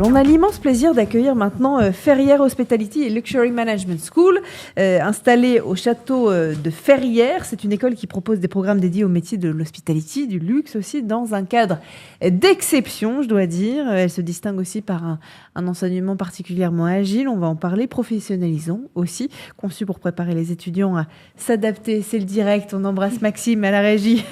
On a l'immense plaisir d'accueillir maintenant Ferrières Hospitality et Luxury Management School, installée au château de Ferrières. C'est une école qui propose des programmes dédiés au métier de l'hospitality, du luxe aussi, dans un cadre d'exception, je dois dire. Elle se distingue aussi par un enseignement particulièrement agile, on va en parler, professionnalisant aussi, conçu pour préparer les étudiants à s'adapter. C'est le direct, on embrasse Maxime à la régie,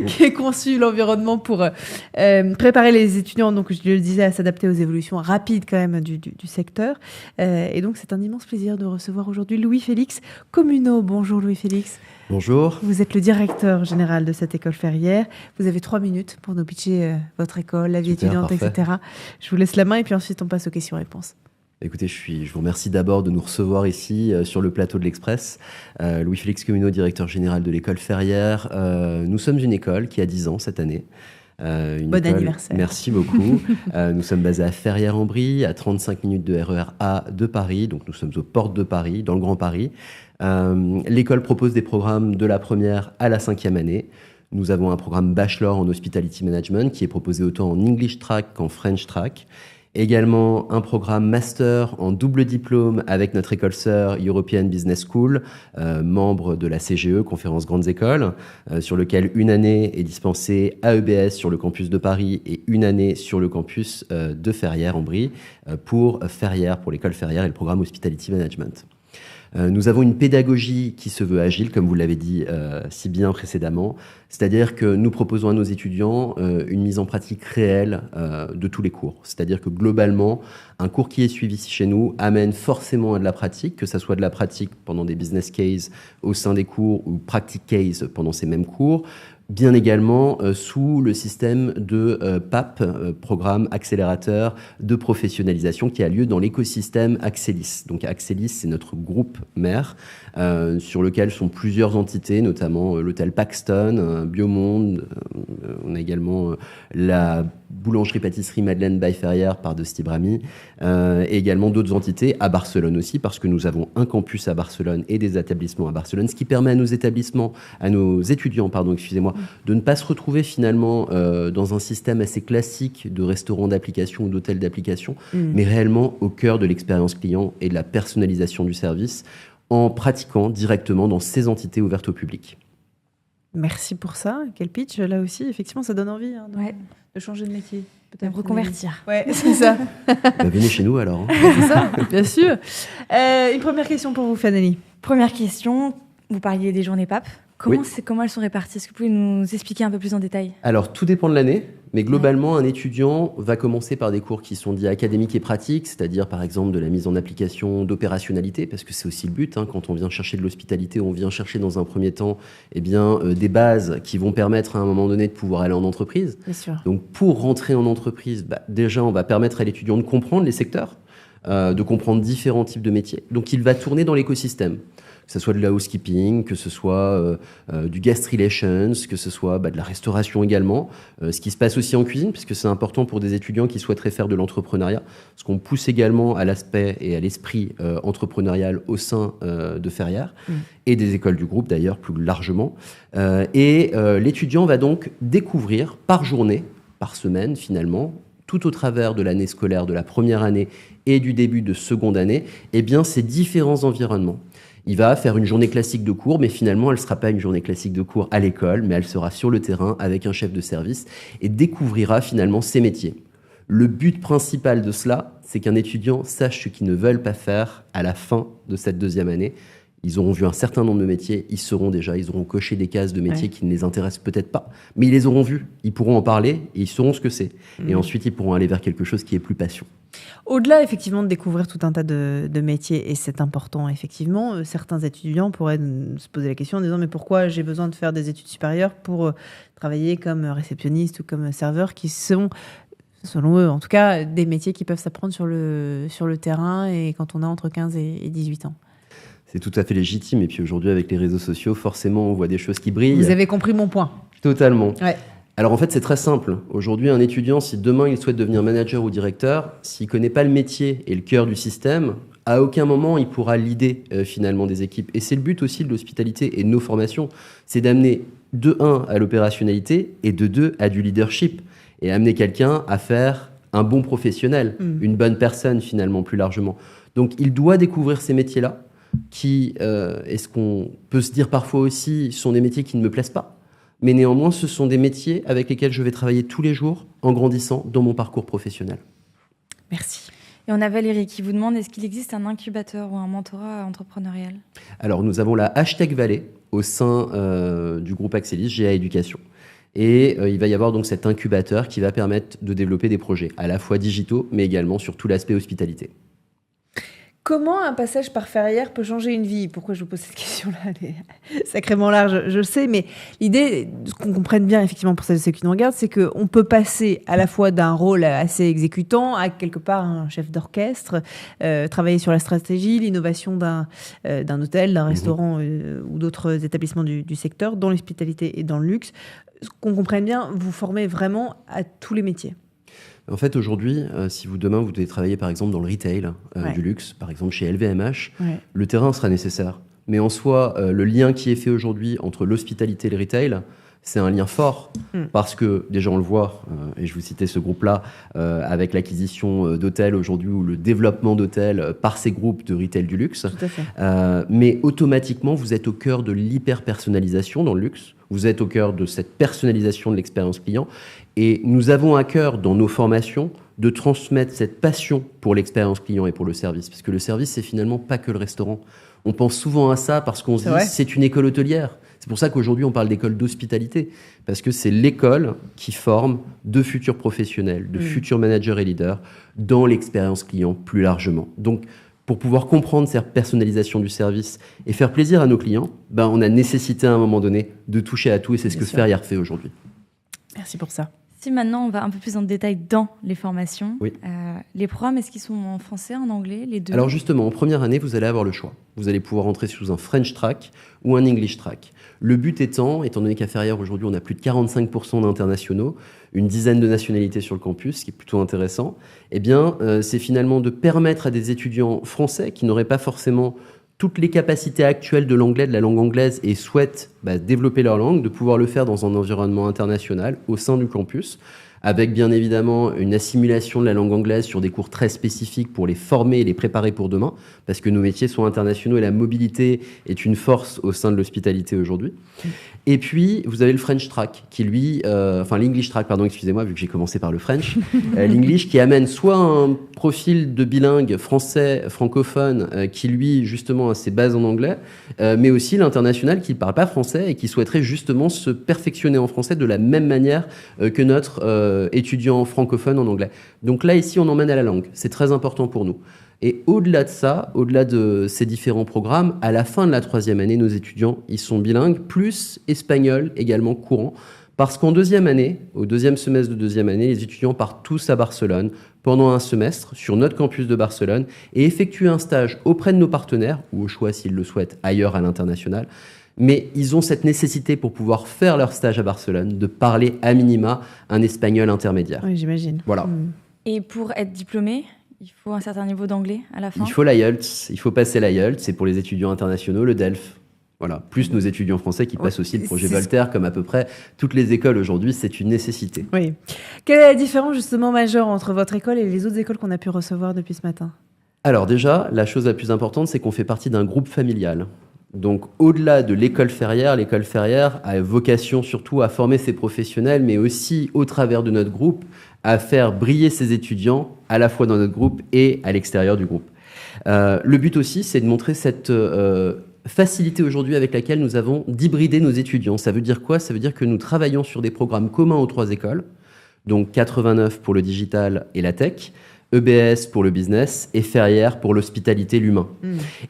qui est conçu l'environnement pour préparer les étudiants, donc je le disais, à s'adapter aux évolutions rapides quand même du secteur. Et donc c'est un immense plaisir de recevoir aujourd'hui Louis-Félix Communot. Bonjour Louis-Félix. Bonjour. Vous êtes le directeur général de cette école Ferrières. Vous avez 3 minutes pour nous pitcher votre école, la vie étudiante, parfait. Etc. Je vous laisse la main et puis ensuite on passe aux questions-réponses. Écoutez, je vous remercie d'abord de nous recevoir ici sur le plateau de l'Express. Louis-Félix Communot, directeur général de l'école Ferrières. Nous sommes une école qui a 10 ans cette année. Bon anniversaire. Merci beaucoup. Nous sommes basés à Ferrières-en-Brie, à 35 minutes de RER A de Paris. Donc nous sommes aux portes de Paris, dans le Grand Paris. L'école propose des programmes de la première à la 5e année. Nous avons un programme Bachelor en Hospitality Management qui est proposé autant en English Track qu'en French Track. Également un programme Master en double diplôme avec notre école sœur European Business School, membre de la CGE, Conférence Grandes Écoles, sur lequel une année est dispensée à EBS sur le campus de Paris et une année sur le campus de Ferrières-en-Brie pour l'école Ferrières et le programme Hospitality Management. Nous avons une pédagogie qui se veut agile, comme vous l'avez dit si bien précédemment, c'est-à-dire que nous proposons à nos étudiants une mise en pratique réelle de tous les cours. C'est-à-dire que globalement, un cours qui est suivi chez nous amène forcément à de la pratique, que ce soit de la pratique pendant des business cases au sein des cours ou practice case pendant ces mêmes cours, bien également sous le système de PAP, programme accélérateur de professionnalisation, qui a lieu dans l'écosystème Axelis. Donc Axelis, c'est notre groupe mère, sur lequel sont plusieurs entités, notamment l'hôtel Paxton, Biomonde, on a également la boulangerie-pâtisserie Madeleine by Ferrières par Dosti Brami, et également d'autres entités à Barcelone aussi, parce que nous avons un campus à Barcelone et des établissements à Barcelone, ce qui permet à nos étudiants, de ne pas se retrouver finalement dans un système assez classique de restaurant d'application ou d'hôtel d'application, mais réellement au cœur de l'expérience client et de la personnalisation du service, en pratiquant directement dans ces entités ouvertes au public. Merci pour ça. Quel pitch, là aussi. Effectivement, ça donne envie de changer de métier. Peut-être reconvertir. Ouais, c'est ça. Venez chez nous alors. C'est ça, bien sûr. Une première question pour vous, Fanny. Première question, vous parliez des journées PAP. Comment elles sont réparties? Est-ce que vous pouvez nous expliquer un peu plus en détail? Alors, tout dépend de l'année, mais globalement, un étudiant va commencer par des cours qui sont dits académiques et pratiques, c'est-à-dire par exemple de la mise en application d'opérationnalité, parce que c'est aussi le but. Quand on vient chercher de l'hospitalité, on vient chercher dans un premier temps des bases qui vont permettre à un moment donné de pouvoir aller en entreprise. Bien sûr. Donc, pour rentrer en entreprise, déjà, on va permettre à l'étudiant de comprendre les secteurs, de comprendre différents types de métiers. Donc, il va tourner dans l'écosystème. Que ce soit de la housekeeping, que ce soit du guest relations, que ce soit de la restauration également. Ce qui se passe aussi en cuisine, puisque c'est important pour des étudiants qui souhaiteraient faire de l'entrepreneuriat. Parce qu'on pousse également à l'aspect et à l'esprit entrepreneurial au sein de Ferrières et des écoles du groupe d'ailleurs plus largement. L'étudiant va donc découvrir par journée, par semaine finalement, tout au travers de l'année scolaire de la première année et du début de seconde année, ces différents environnements. Il va faire une journée classique de cours, mais finalement, elle ne sera pas une journée classique de cours à l'école, mais elle sera sur le terrain avec un chef de service et découvrira finalement ses métiers. Le but principal de cela, c'est qu'un étudiant sache ce qu'il ne veut pas faire à la fin de cette deuxième année. Ils auront vu un certain nombre de métiers, ils auront coché des cases de métiers qui ne les intéressent peut-être pas, mais ils les auront vus, ils pourront en parler et ils sauront ce que c'est. Et ensuite, ils pourront aller vers quelque chose qui est plus passion. Au-delà, effectivement, de découvrir tout un tas de métiers, et c'est important, effectivement, certains étudiants pourraient se poser la question en disant « mais pourquoi j'ai besoin de faire des études supérieures pour travailler comme réceptionniste ou comme serveur » qui sont, selon eux, en tout cas, des métiers qui peuvent s'apprendre sur le terrain et quand on a entre 15 et 18 ans. C'est tout à fait légitime. Et puis aujourd'hui, avec les réseaux sociaux, forcément, on voit des choses qui brillent. Vous avez compris mon point. Totalement. Ouais. Alors en fait, c'est très simple. Aujourd'hui, un étudiant, si demain il souhaite devenir manager ou directeur, s'il ne connaît pas le métier et le cœur du système, à aucun moment il pourra leader finalement des équipes. Et c'est le but aussi de l'hospitalité et de nos formations, c'est d'amener de 1 à l'opérationnalité et de 2 à du leadership et amener quelqu'un à faire un bon professionnel, une bonne personne finalement plus largement. Donc il doit découvrir ces métiers-là qui, est-ce qu'on peut se dire parfois aussi, sont des métiers qui ne me plaisent pas, mais néanmoins ce sont des métiers avec lesquels je vais travailler tous les jours en grandissant dans mon parcours professionnel. Merci. Et on a Valérie qui vous demande, est-ce qu'il existe un incubateur ou un mentorat entrepreneurial ? Alors, nous avons la Hashtag Vallée au sein du groupe Axelis, GA Éducation. Et il va y avoir donc cet incubateur qui va permettre de développer des projets, à la fois digitaux, mais également sur tout l'aspect hospitalité. Comment un passage par Ferrières peut changer une vie ? Pourquoi je vous pose cette question-là ? Elle est sacrément large, je le sais, mais l'idée, ce qu'on comprenne bien effectivement pour celles et ceux qui nous regardent, c'est qu'on peut passer à la fois d'un rôle assez exécutant à quelque part un chef d'orchestre, travailler sur la stratégie, l'innovation d'un hôtel, d'un restaurant ou d'autres établissements du secteur, dans l'hospitalité et dans le luxe. Ce qu'on comprenne bien, vous formez vraiment à tous les métiers. En fait, aujourd'hui, si demain vous devez travailler par exemple dans le retail du luxe, par exemple chez LVMH, le terrain sera nécessaire. Mais en soi, le lien qui est fait aujourd'hui entre l'hospitalité et le retail, c'est un lien fort parce que déjà on le voit, et je vous citais ce groupe-là, avec l'acquisition d'hôtels aujourd'hui ou le développement d'hôtels par ces groupes de retail du luxe. Tout à fait. Mais automatiquement, vous êtes au cœur de l'hyper-personnalisation dans le luxe. Vous êtes au cœur de cette personnalisation de l'expérience client. Et nous avons à cœur, dans nos formations, de transmettre cette passion pour l'expérience client et pour le service. Parce que le service, c'est finalement pas que le restaurant. On pense souvent à ça parce qu'on se dit c'est une école hôtelière. C'est pour ça qu'aujourd'hui, on parle d'école d'hospitalité. Parce que c'est l'école qui forme de futurs professionnels, de futurs managers et leaders dans l'expérience client plus largement. Donc, pour pouvoir comprendre cette personnalisation du service et faire plaisir à nos clients, on a nécessité à un moment donné de toucher à tout et c'est ce que Ferrières fait aujourd'hui. Merci pour ça. Si maintenant on va un peu plus en détail dans les formations, les programmes, est-ce qu'ils sont en français, en anglais, les deux ? Alors justement, en première année, vous allez avoir le choix. Vous allez pouvoir entrer sous un French track ou un English track. Le but étant donné qu'à Ferrières aujourd'hui, on a plus de 45% d'internationaux, une dizaine de nationalités sur le campus, ce qui est plutôt intéressant, c'est finalement de permettre à des étudiants français qui n'auraient pas forcément toutes les capacités actuelles de l'anglais, de la langue anglaise, et souhaitent développer leur langue, de pouvoir le faire dans un environnement international au sein du campus, avec bien évidemment une assimilation de la langue anglaise sur des cours très spécifiques pour les former et les préparer pour demain, parce que nos métiers sont internationaux et la mobilité est une force au sein de l'hospitalité aujourd'hui. Et puis, vous avez le French track, qui lui, l'English track, pardon, excusez-moi, vu que j'ai commencé par le French, l'English qui amène soit un profil de bilingue français, francophone, qui lui, justement, a ses bases en anglais, mais aussi l'international qui ne parle pas français et qui souhaiterait justement se perfectionner en français de la même manière que notre étudiant francophone en anglais. Donc là, ici, on emmène à la langue. C'est très important pour nous. Et au-delà de ça, au-delà de ces différents programmes, à la fin de la 3e année, nos étudiants, ils sont bilingues, plus espagnol également courant, parce qu'en 2e année, au 2e semestre de 2e année, les étudiants partent tous à Barcelone pendant un semestre sur notre campus de Barcelone et effectuent un stage auprès de nos partenaires, ou au choix s'ils le souhaitent ailleurs à l'international. Mais ils ont cette nécessité pour pouvoir faire leur stage à Barcelone, de parler à minima un espagnol intermédiaire. Oui, j'imagine. Voilà. Et pour être diplômé, il faut un certain niveau d'anglais à la fin ? Il faut l'IELTS, il faut passer l'IELTS, c'est pour les étudiants internationaux, le DELF. Voilà, plus nos étudiants français qui passent aussi le projet Voltaire, comme à peu près toutes les écoles aujourd'hui, c'est une nécessité. Oui. Quelle est la différence justement majeure entre votre école et les autres écoles qu'on a pu recevoir depuis ce matin ? Alors déjà, la chose la plus importante, c'est qu'on fait partie d'un groupe familial. Donc au-delà de l'école Ferrières a vocation surtout à former ses professionnels, mais aussi au travers de notre groupe, à faire briller ses étudiants à la fois dans notre groupe et à l'extérieur du groupe. Le but aussi, c'est de montrer cette facilité aujourd'hui avec laquelle nous avons d'hybrider nos étudiants. Ça veut dire quoi ? Ça veut dire que nous travaillons sur des programmes communs aux 3 écoles, donc 89 pour le digital et la tech, EBS pour le business et Ferrières pour l'hospitalité, l'humain.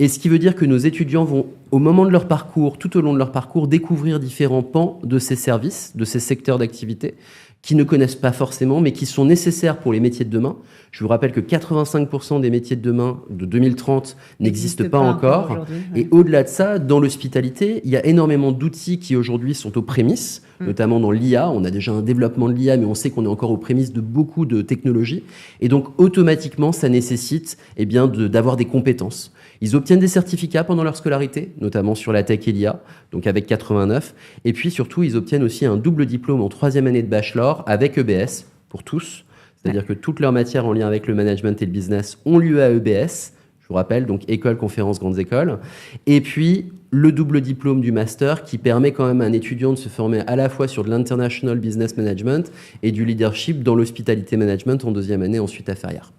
Et ce qui veut dire que nos étudiants vont, au moment de leur parcours, tout au long de leur parcours, découvrir différents pans de ces services, de ces secteurs d'activité, qui ne connaissent pas forcément, mais qui sont nécessaires pour les métiers de demain. Je vous rappelle que 85% des métiers de demain, de 2030, n'existent pas encore. Et au-delà de ça, dans l'hospitalité, il y a énormément d'outils qui aujourd'hui sont aux prémices, notamment dans l'IA. On a déjà un développement de l'IA, mais on sait qu'on est encore aux prémices de beaucoup de technologies. Et donc, automatiquement, ça nécessite d'avoir des compétences. Ils obtiennent des certificats pendant leur scolarité, notamment sur la tech et l'IA, donc avec 89. Et puis surtout, ils obtiennent aussi un double diplôme en 3e année de bachelor avec EBS, pour tous. C'est-à-dire que toutes leurs matières en lien avec le management et le business ont lieu à EBS. Je vous rappelle, donc école, conférence, grandes écoles. Et puis, le double diplôme du master qui permet quand même à un étudiant de se former à la fois sur de l'international business management et du leadership dans l'hospitality management en 2e année, ensuite à Ferrières.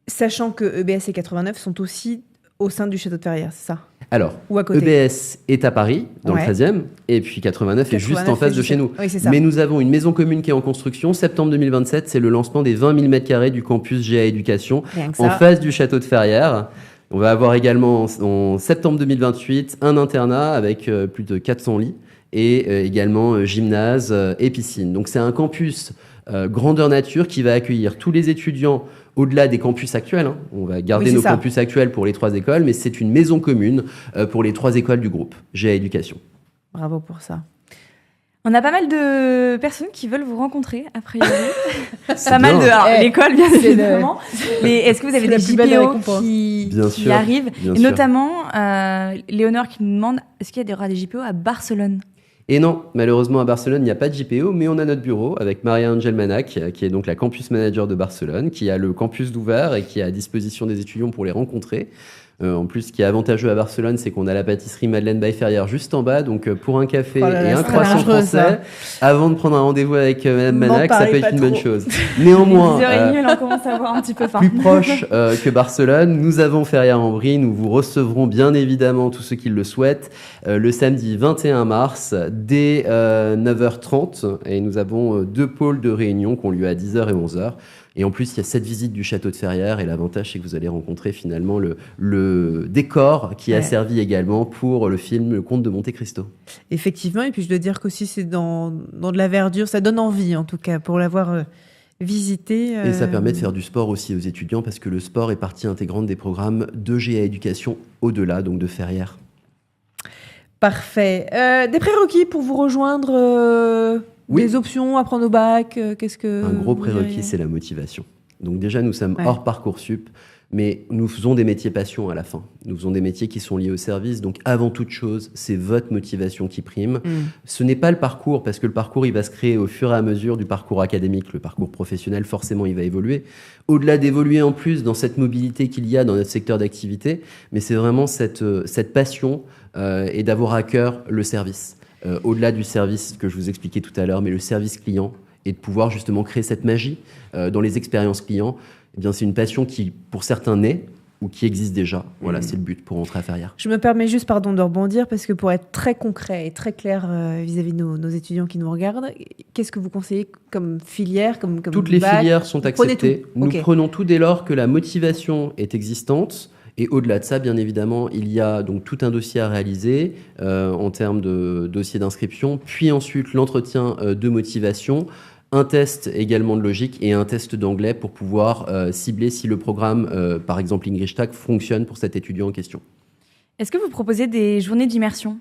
Sachant que EBS et 89 sont aussi au sein du château de Ferrières, c'est ça? Alors, Ou à côté. EBS est à Paris, dans le 13e, et puis 89 est juste en face de chez nous. Oui, c'est ça. Mais nous avons une maison commune qui est en construction. Septembre 2027, c'est le lancement des 20 000 m² du campus GA Éducation, en face du château de Ferrières. On va avoir également en septembre 2028 un internat avec plus de 400 lits et également gymnase et piscine. Donc c'est un campus grandeur nature qui va accueillir tous les étudiants au-delà des campus actuels. On va garder nos campus actuels pour les 3 écoles, mais c'est une maison commune pour les 3 écoles du groupe GA Éducation. Bravo pour ça. On a pas mal de personnes qui veulent vous rencontrer, a priori. Pas mal de... Alors, l'école, bien évidemment. Mais est-ce que vous avez des JPO qui arrivent? Et notamment, Léonore qui nous demande, est-ce qu'il y aura des JPO à Barcelone? Et non, malheureusement à Barcelone, il n'y a pas de JPO, mais on a notre bureau avec Maria Angel Manac, qui est donc la campus manager de Barcelone, qui a le campus d'ouvert et qui est à disposition des étudiants pour les rencontrer. En plus, ce qui est avantageux à Barcelone, c'est qu'on a la pâtisserie Madeleine by Ferrières juste en bas. Donc, pour un café et un croissant français, avant de prendre un rendez-vous avec Madame Manac, ça peut être une bonne chose. Néanmoins, 10h30, on commence à avoir un petit peu faim. Plus proche que Barcelone, nous avons Ferrières-en-Brie. Nous vous recevrons bien évidemment tous ceux qui le souhaitent le samedi 21 mars dès 9h30. Et nous avons 2 pôles de réunion qui ont lieu à 10h et 11h. Et en plus, il y a cette visite du château de Ferrières. Et l'avantage, c'est que vous allez rencontrer finalement le décor qui a servi également pour le film Le Comte de Monte Cristo. Effectivement. Et puis, je dois dire qu'aussi, c'est dans de la verdure. Ça donne envie, en tout cas, pour l'avoir visité. Et ça permet de faire du sport aussi aux étudiants parce que le sport est partie intégrante des programmes de GA Éducation au-delà, donc de Ferrières. Parfait. Des prérequis pour vous rejoindre des options à prendre au bac, qu'est-ce que... Un gros prérequis, c'est la motivation. Donc déjà, nous sommes hors Parcoursup, mais nous faisons des métiers passion à la fin. Nous faisons des métiers qui sont liés au service. Donc avant toute chose, c'est votre motivation qui prime. Ce n'est pas le parcours, parce que le parcours, il va se créer au fur et à mesure du parcours académique. Le parcours professionnel, forcément, il va évoluer. Au-delà d'évoluer en plus dans cette mobilité qu'il y a dans notre secteur d'activité, mais c'est vraiment cette passion et d'avoir à cœur le service. Au-delà du service que je vous expliquais tout à l'heure, mais le service client, et de pouvoir justement créer cette magie dans les expériences clients, eh bien, c'est une passion qui, pour certains, naît ou qui existe déjà. Voilà, c'est le but pour entrer à Ferrières. Je me permets juste, de rebondir, parce que pour être très concret et très clair vis-à-vis de nos étudiants qui nous regardent, qu'est-ce que vous conseillez comme filière, comme Toutes les filières sont acceptées. Nous prenons tout dès lors que la motivation est existante. Et au-delà de ça, bien évidemment, il y a donc tout un dossier à réaliser en termes de dossier d'inscription, puis ensuite l'entretien de motivation, un test également de logique et un test d'anglais pour pouvoir cibler si le programme, par exemple English Tag, fonctionne pour cet étudiant en question. Est-ce que vous proposez des journées d'immersion ?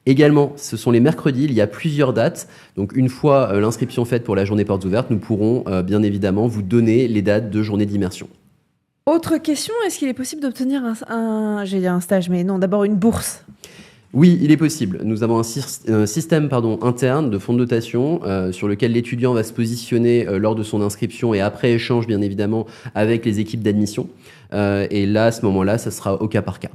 Également, ce sont les mercredis, il y a plusieurs dates. Donc une fois l'inscription faite pour la journée portes ouvertes, nous pourrons bien évidemment vous donner les dates de journée d'immersion. Autre question, est-ce qu'il est possible d'obtenir un stage, mais non, d'abord une bourse? Oui, il est possible. Nous avons un système interne de fonds de dotation sur lequel l'étudiant va se positionner lors de son inscription et après échange, bien évidemment, avec les équipes d'admission. Et là, à ce moment-là, ça sera au cas par cas.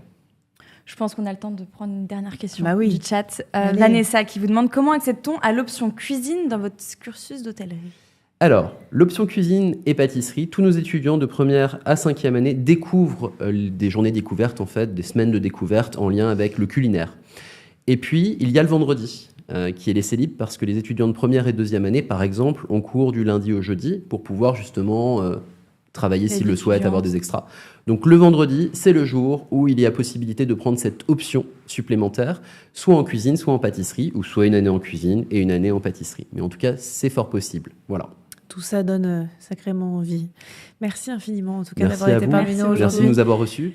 Je pense qu'on a le temps de prendre une dernière question du chat. Vanessa qui vous demande comment accède-t-on à l'option cuisine dans votre cursus d'hôtellerie ? Alors, l'option cuisine et pâtisserie, tous nos étudiants de première à 5e année découvrent des journées découvertes, en fait, des semaines de découverte en lien avec le culinaire. Et puis, il y a le vendredi, qui est laissé libre parce que les étudiants de première et 2e année, par exemple, ont cours du lundi au jeudi pour pouvoir justement travailler s'ils le souhaitent, avoir des extras. Donc le vendredi, c'est le jour où il y a possibilité de prendre cette option supplémentaire, soit en cuisine, soit en pâtisserie, ou soit une année en cuisine et une année en pâtisserie. Mais en tout cas, c'est fort possible. Voilà. Tout ça donne sacrément envie. Merci infiniment, en tout cas, d'avoir été parmi nous aujourd'hui. Merci de nous avoir reçus.